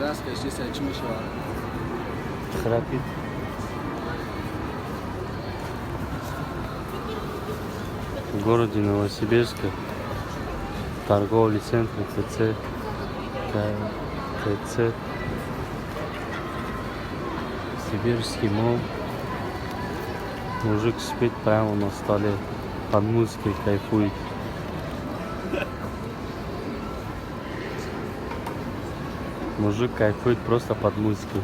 краска, естественно, чмышева. Храпит. В городе Новосибирске торговый центр ТЦ, Сибирский мол. Мужик спит прямо на столе, под музыкой кайфует. Мужик кайфует просто под музыкой.